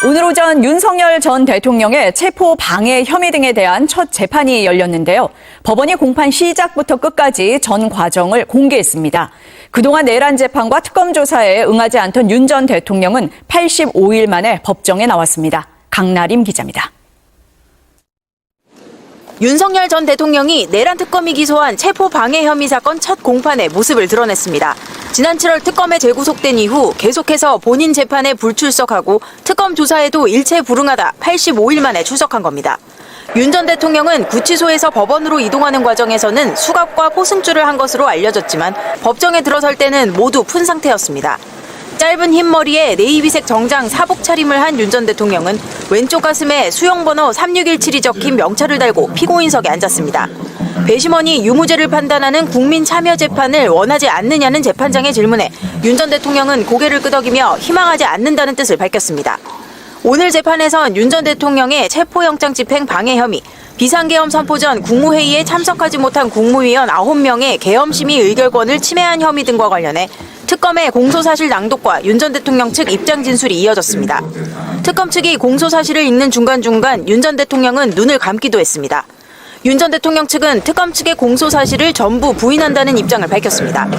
오늘 오전 윤석열 전 대통령의 체포 방해 혐의 등에 대한 첫 재판이 열렸는데요. 법원이 공판 시작부터 끝까지 전 과정을 공개했습니다. 그동안 내란 재판과 특검 조사에 응하지 않던 윤 전 대통령은 85일 만에 법정에 나왔습니다. 강나림 기자입니다. 윤석열 전 대통령이 내란 특검이 기소한 체포 방해 혐의 사건 첫 공판에 모습을 드러냈습니다. 지난 7월 특검에 재구속된 이후 계속해서 본인 재판에 불출석하고 특검 조사에도 일체 불응하다 85일 만에 출석한 겁니다. 윤 전 대통령은 구치소에서 법원으로 이동하는 과정에서는 수갑과 포승줄을 한 것으로 알려졌지만 법정에 들어설 때는 모두 푼 상태였습니다. 짧은 흰 머리에 네이비색 정장 사복 차림을 한 윤 전 대통령은 왼쪽 가슴에 수용번호 3617이 적힌 명찰을 달고 피고인석에 앉았습니다. 배심원이 유무죄를 판단하는 국민참여재판을 원하지 않느냐는 재판장의 질문에 윤 전 대통령은 고개를 끄덕이며 희망하지 않는다는 뜻을 밝혔습니다. 오늘 재판에선 윤 전 대통령의 체포영장 집행 방해 혐의, 비상계엄 선포 전 국무회의에 참석하지 못한 국무위원 9명의 계엄심의 의결권을 침해한 혐의 등과 관련해 특검의 공소사실 낭독과 윤 전 대통령 측 입장 진술이 이어졌습니다. 특검 측이 공소사실을 읽는 중간중간 윤 전 대통령은 눈을 감기도 했습니다. 윤 전 대통령 측은 특검 측의 공소사실을 전부 부인한다는 입장을 밝혔습니다.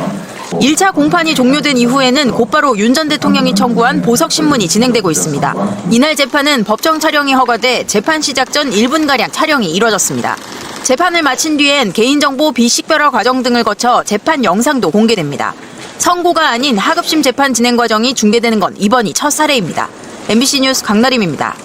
1차 공판이 종료된 이후에는 곧바로 윤 전 대통령이 청구한 보석신문이 진행되고 있습니다. 이날 재판은 법정 촬영이 허가돼 재판 시작 전 1분가량 촬영이 이뤄졌습니다. 재판을 마친 뒤엔 개인정보 비식별화 과정 등을 거쳐 재판 영상도 공개됩니다. 선고가 아닌 하급심 재판 진행 과정이 중계되는 건 이번이 첫 사례입니다. MBC 뉴스 강나림입니다.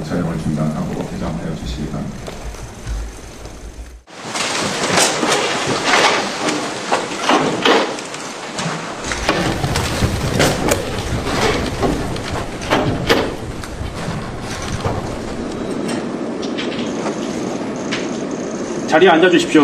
촬영을 중단하고 개장하여 주시기 바랍니다. 자리에 앉아주십시오.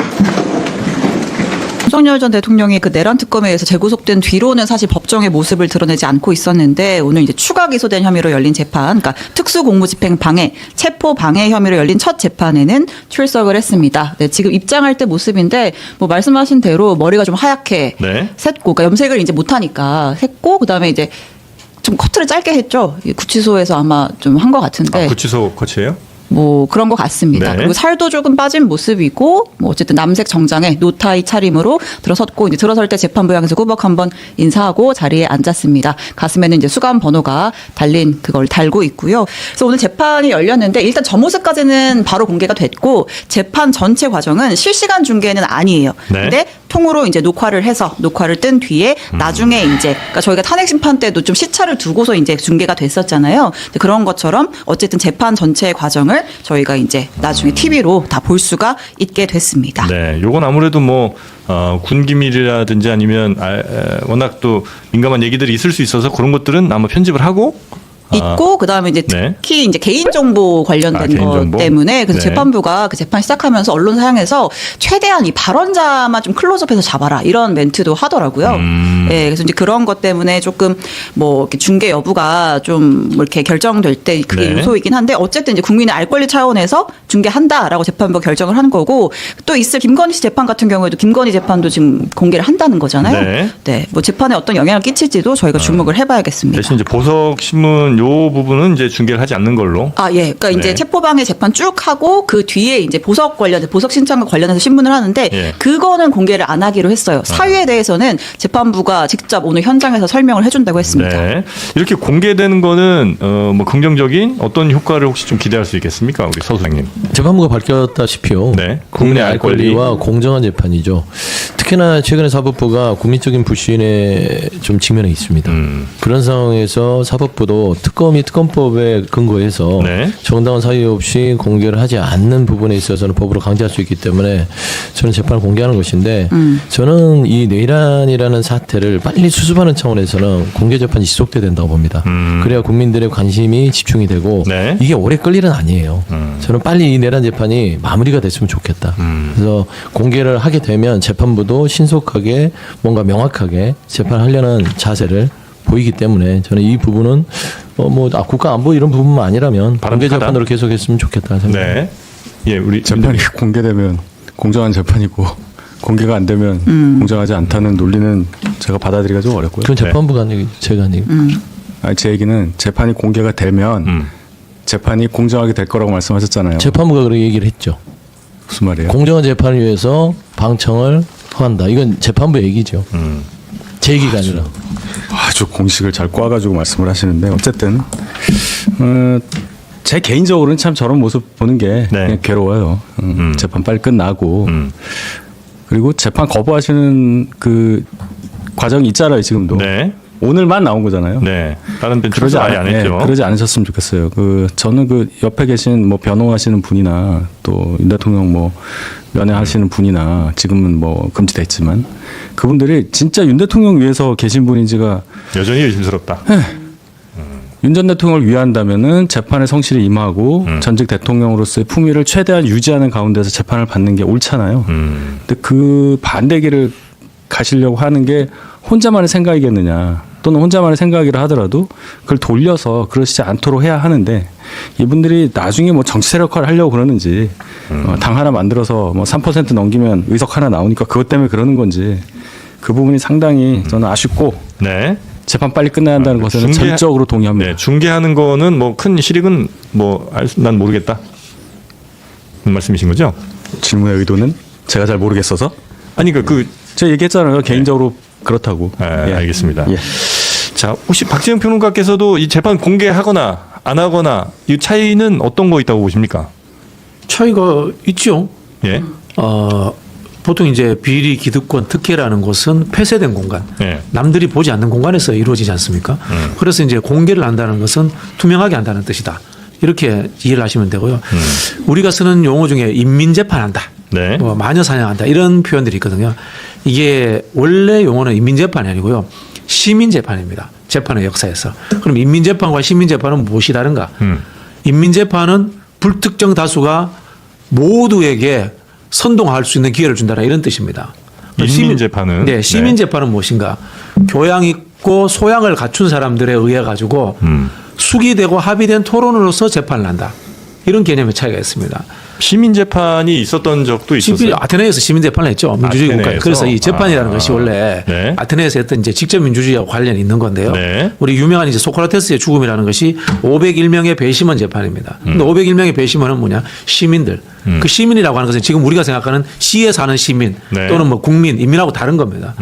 윤석열 전 대통령이 그 내란 특검에 의해서 재구속된 뒤로는 사실 법정의 모습을 드러내지 않고 있었는데 오늘 이제 추가 기소된 혐의로 열린 재판, 그러니까 특수공무집행 방해, 체포 방해 혐의로 열린 첫 재판에는 출석을 했습니다. 네, 지금 입장할 때 모습인데 뭐 말씀하신 대로 머리가 좀 하얗게 샜고, 그러니까 염색을 이제 못하니까 샜고, 그다음에 이제 좀 커트를 짧게 했죠. 구치소에서 아마 좀 한 것 같은데. 아, 구치소 코치예요? 뭐 그런 것 같습니다. 네. 그리고 살도 조금 빠진 모습이고 뭐 어쨌든 남색 정장에 노타이 차림으로 들어섰고, 이제 들어설 때 재판부 향해서 꾸벅 한번 인사하고 자리에 앉았습니다. 가슴에는 이제 수감 번호가 달린 그걸 달고 있고요. 그래서 오늘 재판이 열렸는데 일단 저 모습까지는 바로 공개가 됐고 재판 전체 과정은 실시간 중계는 아니에요. 네. 근데 통으로 이제 녹화를 뜬 뒤에 나중에 이제, 그러니까 저희가 탄핵 심판 때도 좀 시차를 두고서 이제 중계가 됐었잖아요. 근데 그런 것처럼 어쨌든 재판 전체의 과정을 저희가 이제 나중에 TV로 다 볼 수가 있게 됐습니다. 네, 요건 아무래도 뭐 군 기밀이라든지 아니면 워낙 또 민감한 얘기들이 있을 수 있어서 그런 것들은 아마 편집을 하고 있고, 그다음에 이제 특히 네. 이제 개인정보 관련된 개인정보? 것 때문에 그래서 네. 재판부가 그 재판 시작하면서 언론사 향해서 최대한 이 발언자만 좀 클로즈업해서 잡아라 이런 멘트도 하더라고요. 예, 그래서 이제 그런 것 때문에 조금 뭐 이렇게 중계 여부가 좀 뭐 이렇게 결정될 때 그게 네. 요소이긴 한데 어쨌든 이제 국민의 알 권리 차원에서 중계한다라고 재판부가 결정을 한 거고, 또 있을 김건희 씨 재판 같은 경우에도 김건희 재판도 지금 공개를 한다는 거잖아요. 네. 네, 뭐 재판에 어떤 영향을 끼칠지도 저희가 주목을 해봐야겠습니다. 대신 이제 보석 신문 요 부분은 이제 중계를 하지 않는 걸로. 아, 예. 그러니까 네. 이제 체포방해 재판 쭉 하고 그 뒤에 이제 보석 신청과 관련해서 신문을 하는데 예. 그거는 공개를 안 하기로 했어요. 사유에 대해서는 재판부가 직접 오늘 현장에서 설명을 해준다고 했습니다. 네. 이렇게 공개되는 거는 뭐 긍정적인 어떤 효과를 혹시 좀 기대할 수 있겠습니까, 우리 서 소장님? 재판부가 밝혔다시피요. 네. 국민의 알 권리와 공정한 재판이죠. 특히나 최근에 사법부가 국민적인 불신에 좀 직면해 있습니다. 그런 상황에서 사법부도 특검이 특검법에 근거해서 네. 정당한 사유 없이 공개를 하지 않는 부분에 있어서는 법으로 강제할 수 있기 때문에 저는 재판을 공개하는 것인데 저는 이 내란이라는 사태를 빨리 수습하는 차원에서는 공개 재판이 지속돼야 된다고 봅니다. 그래야 국민들의 관심이 집중이 되고 네. 이게 오래 끌 일은 아니에요. 저는 빨리 이 내란 재판이 마무리가 됐으면 좋겠다. 그래서 공개를 하게 되면 재판부도 신속하게 뭔가 명확하게 재판하려는 자세를 보이기 때문에 저는 이 부분은 국가 안보 이런 부분만 아니라면 공개 바람직하다. 재판으로 계속했으면 좋겠다 생각합니다. 네. 예, 우리 재판이 공개되면 공정한 재판이고 공개가 안 되면 공정하지 않다는 논리는 제가 받아들이기가 좀 어렵고요. 그건 재판부가 한 얘기, 제가 한 얘기. 아니, 제 얘기는 재판이 공개가 되면 재판이 공정하게 될 거라고 말씀하셨잖아요. 재판부가 그렇게 얘기를 했죠. 무슨 말이에요? 공정한 재판을 위해서 방청을 허한다. 이건 재판부 얘기죠. 제 얘기가 아니라. 아주 공식을 잘 꼬아가지고 말씀을 하시는데 어쨌든 제 개인적으로는 참 저런 모습 보는 게 그냥 괴로워요. 재판 빨리 끝나고 그리고 재판 거부하시는 그 과정이 있잖아요 지금도. 네. 오늘만 나온 거잖아요. 네. 다른 벤 출석 아예 안 했죠. 그러지 않으셨으면 좋겠어요. 저는 그 옆에 계신 뭐 변호하시는 분이나 또 윤 대통령 뭐 연애하시는 분이나 지금은 뭐 금지돼 있지만 그분들이 진짜 윤 대통령 위해서 계신 분인지가 여전히 의심스럽다. 윤 전 대통령을 위한다면은 재판에 성실히 임하고 전직 대통령으로서의 품위를 최대한 유지하는 가운데서 재판을 받는 게 옳잖아요. 근데 그 반대 길을 가시려고 하는 게 혼자만의 생각이겠느냐 또는 혼자만의 생각이라 하더라도 그걸 돌려서 그러시지 않도록 해야 하는데 이분들이 나중에 뭐 정치 세력화를 하려고 그러는지 당 하나 만들어서 뭐 3% 넘기면 의석 하나 나오니까 그것 때문에 그러는 건지 그 부분이 상당히 저는 아쉽고 네. 재판 빨리 끝나야 한다는 것에는 전적으로 동의합니다. 네, 중개하는 거는 뭐 큰 실익은 난 모르겠다. 그런 말씀이신 거죠? 질문의 의도는 제가 잘 모르겠어서 아니 제가 얘기했잖아요. 개인적으로 그렇다고. 예, 예. 알겠습니다. 예. 자, 혹시 박재영 평론가께서도 이 재판 공개하거나 안 하거나 이 차이는 어떤 거 있다고 보십니까? 차이가 있죠. 예. 보통 이제 비리 기득권 특혜라는 것은 폐쇄된 공간, 예. 남들이 보지 않는 공간에서 이루어지지 않습니까? 그래서 이제 공개를 한다는 것은 투명하게 한다는 뜻이다. 이렇게 이해를 하시면 되고요. 우리가 쓰는 용어 중에 인민재판한다. 네. 마녀사냥한다. 이런 표현들이 있거든요. 이게 원래 용어는 인민재판이 아니고요. 시민재판입니다. 재판의 역사에서. 그럼 인민재판과 시민재판은 무엇이 다른가? 인민재판은 불특정 다수가 모두에게 선동할 수 있는 기회를 준다는 이런 뜻입니다. 인민재판은? 네, 시민재판은 무엇인가? 교양 있고 소양을 갖춘 사람들에 의해 가지고 숙의되고 합의된 토론으로서 재판을 한다. 이런 개념의 차이가 있습니다. 시민재판이 있었던 적도 있었어요. 아테네에서 시민재판을 했죠. 민주주의 국가. 아테네에서? 그래서 이 재판이라는 것이 원래 네. 아테네에서 했던 이제 직접 민주주의와 관련이 있는 건데요. 네. 우리 유명한 이제 소크라테스의 죽음이라는 것이 501명의 배심원 재판입니다. 근데 501명의 배심원은 뭐냐? 시민들. 그 시민이라고 하는 것은 지금 우리가 생각하는 시에 사는 시민 네. 또는 뭐 국민, 인민하고 다른 겁니다.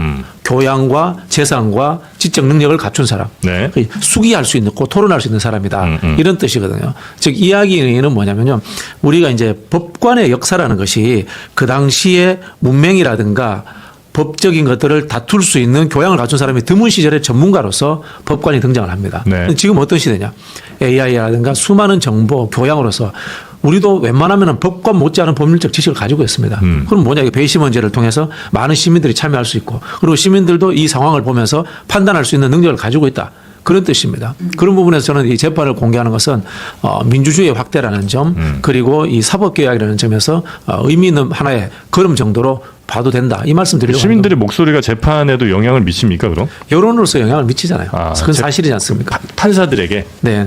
교양과 재산과 지적 능력을 갖춘 사람. 네. 숙의할 수 있고 토론할 수 있는 사람이다. 이런 뜻이거든요. 즉 이야기는 뭐냐면요. 우리가 이제 법관의 역사라는 것이 그 당시에 문맹이라든가 법적인 것들을 다툴 수 있는 교양을 갖춘 사람이 드문 시절에 전문가로서 법관이 등장을 합니다. 네. 지금 어떤 시대냐. AI라든가 수많은 정보, 교양으로서 우리도 웬만하면 법관 못지않은 법률적 지식을 가지고 있습니다. 그럼 뭐냐. 배심원제를 통해서 많은 시민들이 참여할 수 있고 그리고 시민들도 이 상황을 보면서 판단할 수 있는 능력을 가지고 있다. 그런 뜻입니다. 그런 부분에서 저는 이 재판을 공개하는 것은 민주주의의 확대라는 점 그리고 이 사법개혁이라는 점에서 의미 있는 하나의 걸음 정도로 봐도 된다. 이 말씀 드리려고 시민들의 목소리가 재판에도 영향을 미칩니까 그럼? 여론으로서 영향을 미치잖아요. 아, 그건 사실이지 않습니까? 판사들에게? 네.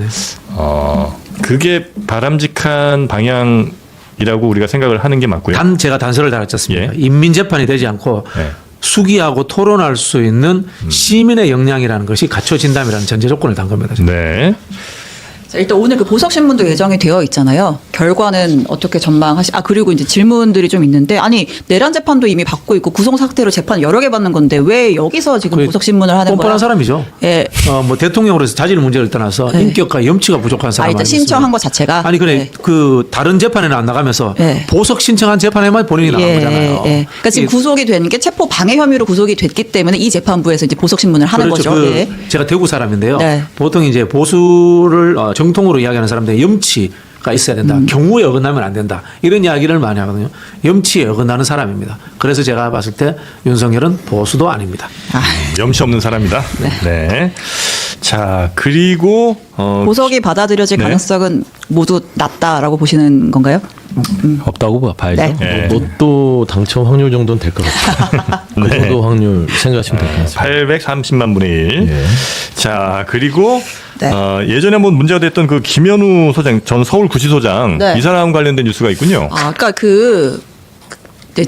그게 바람직한 방향이라고 우리가 생각을 하는 게 맞고요. 제가 단서를 달았지 않습니까? 예. 인민재판이 되지 않고 네. 숙의하고 토론할 수 있는 시민의 역량이라는 것이 갖춰진다면 전제 조건을 단 겁니다. 지금. 네. 자, 일단 오늘 그 보석신문도 예정이 되어 있잖아요. 결과는 어떻게 그리고 이제 질문들이 좀 있는데, 아니, 내란 재판도 이미 받고 있고 구속 상태로 재판 여러 개 받는 건데 왜 여기서 지금 보석신문을 하는 거야? 뻔뻔한 사람이죠. 예. 뭐 대통령으로서 자질 문제를 떠나서 네. 인격과 염치가 부족한 사람 일단 아니겠습니까? 신청한 것 자체가. 아니 그래 네. 그 다른 재판에는 안 나가면서 네. 보석 신청한 재판에만 본인이 나간 거잖아요. 그러니까 지금 구속이 된 게 체포 방해 혐의로 구속이 됐기 때문에 이 재판부에서 이제 보석신문을 하는 그렇죠. 거죠. 예. 제가 대구 사람인데요. 네. 보통 이제 보수를 정통으로 이야기하는 사람들이 염치가 있어야 된다. 경우에 어긋나면 안 된다. 이런 이야기를 많이 하거든요. 염치에 어긋나는 사람입니다. 그래서 제가 봤을 때 윤석열은 보수도 아닙니다. 염치 없는 사람이다. 네. 자, 그리고 보석이 받아들여질 네. 가능성은 모두 낮다라고 보시는 건가요? 없다고 봐야죠. 네. 네. 로또 당첨 확률 정도는 될 것 같아요. 그 정도 확률 생각하시면 될 것 같습니다. 830만 분의 1. 예. 자, 그리고 네. 예전에 한번 문제가 됐던 그 김현우 소장, 전 서울구치소장 네. 이 사람 관련된 뉴스가 있군요. 아까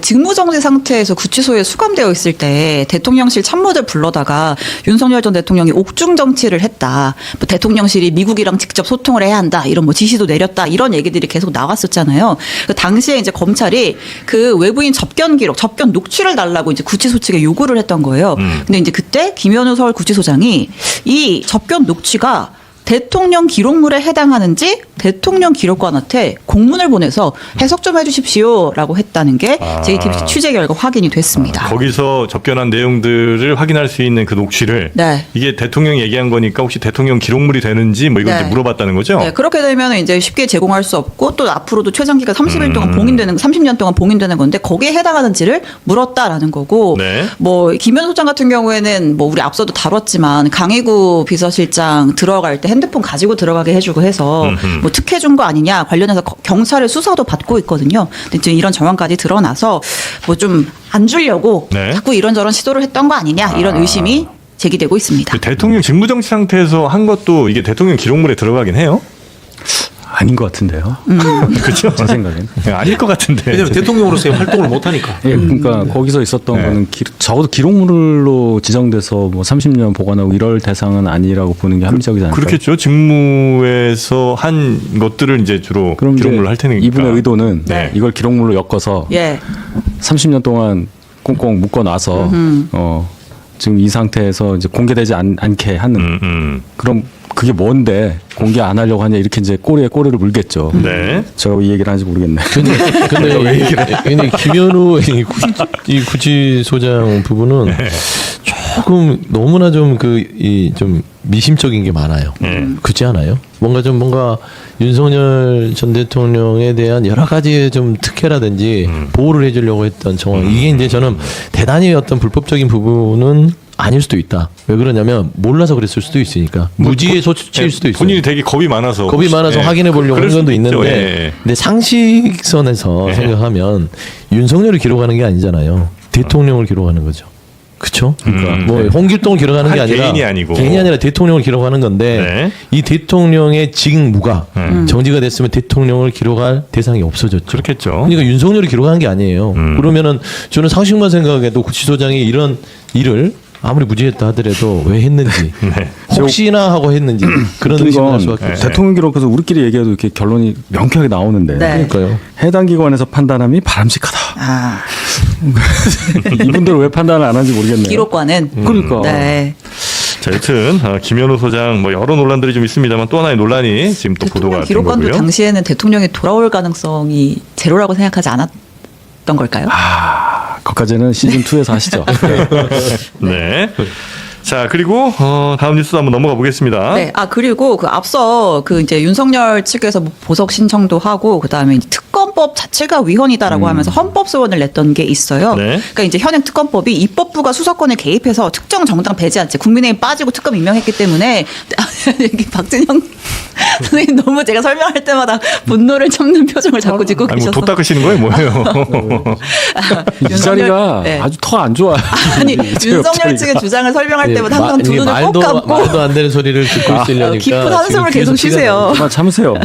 직무정지 상태에서 구치소에 수감되어 있을 때 대통령실 참모들 불러다가 윤석열 전 대통령이 옥중 정치를 했다. 뭐 대통령실이 미국이랑 직접 소통을 해야 한다. 이런 뭐 지시도 내렸다. 이런 얘기들이 계속 나왔었잖아요. 그 당시에 이제 검찰이 그 외부인 접견 기록, 접견 녹취를 달라고 이제 구치소 측에 요구를 했던 거예요. 근데 이제 그때 김현우 서울구치소장이 이 접견 녹취가 대통령 기록물에 해당하는지 대통령 기록관한테 공문을 보내서 해석 좀 해주십시오라고 했다는 게 JTBC 취재 결과 확인이 됐습니다. 거기서 접견한 내용들을 확인할 수 있는 그 녹취를 네. 이게 대통령이 얘기한 거니까 혹시 대통령 기록물이 되는지 뭐 이걸 네. 이제 물어봤다는 거죠? 네, 그렇게 되면 이제 쉽게 제공할 수 없고 또 앞으로도 최장 기간 30일 동안 봉인되는 30년 동안 봉인되는 건데 거기에 해당하는지를 물었다라는 거고 네. 뭐 김현우 소장 같은 경우에는 뭐 우리 앞서도 다뤘지만 강희구 비서실장 들어갈 때 핸드폰 가지고 들어가게 해주고 해서 뭐 특혜 준 거 아니냐 관련해서 경찰의 수사도 받고 있거든요. 근데 지금 이런 정황까지 드러나서 뭐 좀 안 주려고 네. 자꾸 이런저런 시도를 했던 거 아니냐 이런 의심이 제기되고 있습니다. 그 대통령 직무정지 상태에서 한 것도 이게 대통령 기록물에 들어가긴 해요? 아닌 것 같은데요. 그렇죠? 제 생각엔. 아닐 것 같은데. 왜냐하면 대통령으로서의 활동을 못 하니까. 예, 그러니까 거기서 있었던 네. 거는 적어도 기록물로 지정돼서 뭐 30년 보관하고 이럴 대상은 아니라고 보는 게 합리적이지 않을까요? 그렇겠죠. 직무에서 한 것들을 이제 주로 그럼 이제 기록물로 할 테니까. 이분의 의도는 네. 이걸 기록물로 엮어서 예. 30년 동안 꽁꽁 묶어놔서 지금 이 상태에서 이제 공개되지 않게 하는 그럼 그게 뭔데 공개 안 하려고 하냐 이렇게 이제 꼬리에 꼬리를 물겠죠. 네. 저 이 얘기를 하는지 모르겠네. 근데 김현우 이 구치소장 부분은 조금 너무나 좀 좀 미심적인 게 많아요. 그렇지 않아요? 뭔가 윤석열 전 대통령에 대한 여러 가지의 좀 특혜라든지 보호를 해주려고 했던 정황. 이게 이제 저는 대단히 어떤 불법적인 부분은 아닐 수도 있다. 왜 그러냐면 몰라서 그랬을 수도 있으니까 무지의 소치일 수도 있어요. 본인이 되게 겁이 많아서 예. 확인해 보려고 그럴 하는 건도 수도 있죠. 있는데 예. 근데 상식선에서 생각하면 윤석열을 기록하는 게 아니잖아요. 대통령을 기록하는 거죠. 그렇죠? 그러니까 뭐 홍길동을 기록하는 게 한 아니라 개인이 아니고. 개인이 아니라 대통령을 기록하는 건데 네. 이 대통령의 직무가 정지가 됐으면 대통령을 기록할 대상이 없어졌죠. 그렇겠죠. 그러니까 윤석열이 기록한 게 아니에요. 그러면은 저는 상식만 생각해도 구치소장이 이런 일을 아무리 무지했다 하더라도 왜 했는지 혹시나 하고 했는지 그런 웃긴 의심을 할 건 수밖에 없어요. 대통령 기록에서 우리끼리 얘기해도 이렇게 결론이 명쾌하게 나오는데 네. 그러니까요. 해당 기관에서 판단함이 바람직하다. 아, 이분들은 왜 판단을 안 하는지 모르겠네요. 기록관은. 그러니까. 네. 자, 여튼 김현우 소장 뭐 여러 논란들이 좀 있습니다만 또 하나의 논란이 지금 또 보도가 대통령 된 기록관도 거고요. 당시에는 대통령이 돌아올 가능성이 제로라고 생각하지 않았던 걸까요? 거기까지는 시즌 2에서 하시죠. 네. 자, 그리고 다음 뉴스 한번 넘어가 보겠습니다. 네. 아, 그리고 그 앞서 그 이제 윤석열 측에서 뭐 보석 신청도 하고 그다음에 이제 특검법 자체가 위헌이다라고 하면서 헌법 소원을 냈던 게 있어요. 네. 그러니까 이제 현행 특검법이 입법부가 수사권에 개입해서 특정 정당 배제한 채 국민의힘 빠지고 특검 임명했기 때문에 여기 박진영 선생님 너무 제가 설명할 때마다 분노를 참는 표정을 자꾸 짓고 아니, 뭐 계셔서 도 닦으시는 거예요, 뭐예요? 이 자리가 네. 아주 더 안 좋아. 아니 윤석열 측의 주장을 설명할 때마다 예, 항상 두 이게 눈을 꼭 감고 말도 안 되는 소리를 듣고 있으려니까 깊은 한숨을 지금 계속 쉬세요. 그만 참으세요.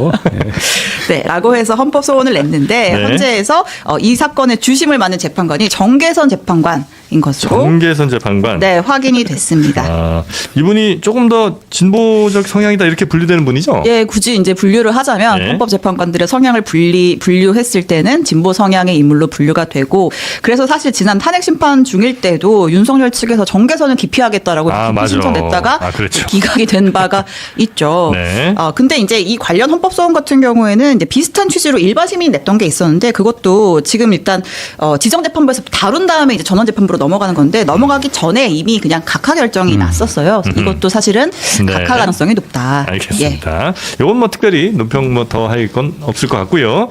네, 라고 해서 헌법 소원을 냈는데 네. 헌재에서 이 사건의 주심을 맡는 재판관이 정계선 재판관 것으로 정계선 재판관. 네, 확인이 됐습니다. 아, 이분이 조금 더 진보적 성향이다 이렇게 분류되는 분이죠? 예, 굳이 이제 분류를 하자면 네. 헌법재판관들의 성향을 분류했을 때는 진보 성향의 인물로 분류가 되고, 그래서 사실 지난 탄핵 심판 중일 때도 윤석열 측에서 정계선을 기피하겠다라고 아, 기피 맞아. 신청 냈다가 아, 그렇죠. 기각이 된 바가 있죠. 네. 근데 이제 이 관련 헌법소원 같은 경우에는 이제 비슷한 취지로 일반 시민이 냈던 게 있었는데, 그것도 지금 일단 지정재판부에서 다룬 다음에 이제 전원재판부로 넘어가는 건데, 넘어가기 전에 이미 그냥 각하 결정이 났었어요. 그래서 이것도 사실은 네. 각하 가능성이 높다. 예. 알겠습니다. 이건 뭐 특별히 논평 뭐 더 할 건 없을 것 같고요.